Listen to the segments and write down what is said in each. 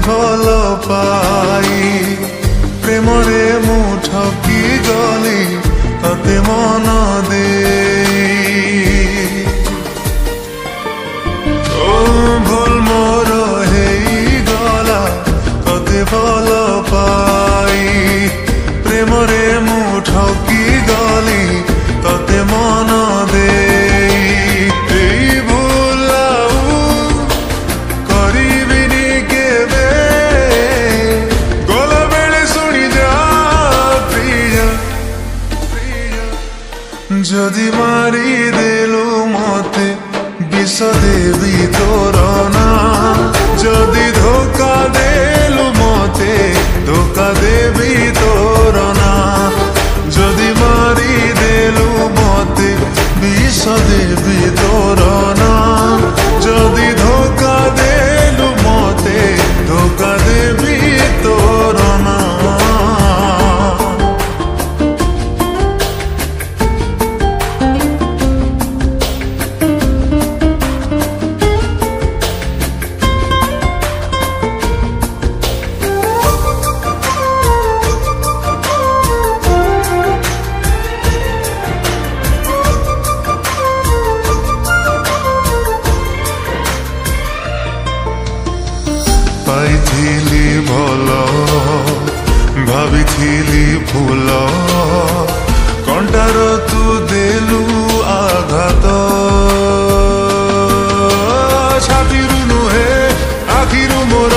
भल पाई प्रेमरे मु ठकी गली तते मन दे भूल मोर हेई गला तते भल पाई प्रेमरे मु ठकी गली तते मन दे जदि मारी देलु मते विष देवी तोर ना जदि धोखा देलु मते धोखा देवी तोर ना जदि मारी देलु मते विष देवी तोर ना जदि धोखा देलु मते धोखा देवी तोर ना पाइथिली भल भाविथिली फूल कंटार तू देलु आघात छातीरु नुहे आखिरु मोर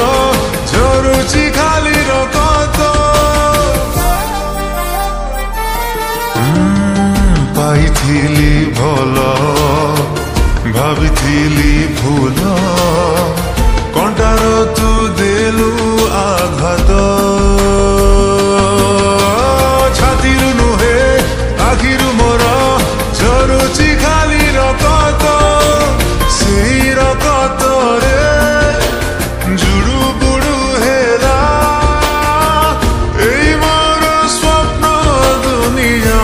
झरुची खाली रकत पाइथिली भल भाविथिली फूल कंटार तू देलु आघात छातीरु नुहे आखिरु मोर झरुची खाली रकत सेई रकत रे जुड़ु बुड़ु हेला एई मोर स्वप्न दुनिया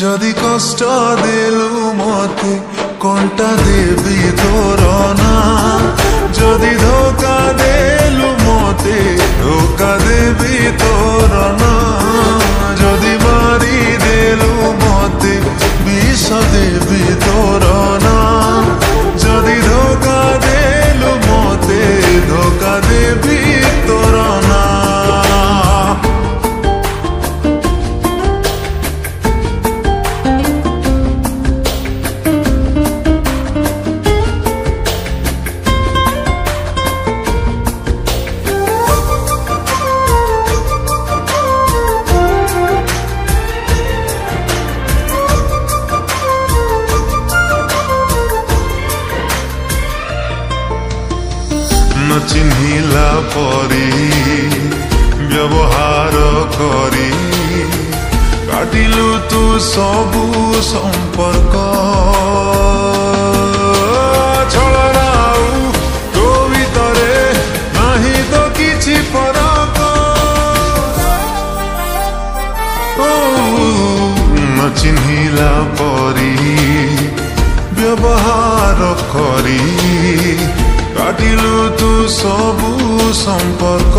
जदि कष्ट देलु मते कंटा देवी तोर ना जदि धोखा देलु मते धोखा देवी तोर ना जदि मारी देलु मते विष देवी तोर ना जदि धोखा देलु मते धोखा देवी तोर ना चिन्हिला परी व्यवहार करी काटिलु तू सबु संपर्क छलनाउ तो भितरे नाही तो किछि फरक न चिन्हिला परी व्यवहार करी काटिलु तू सबु संपर्क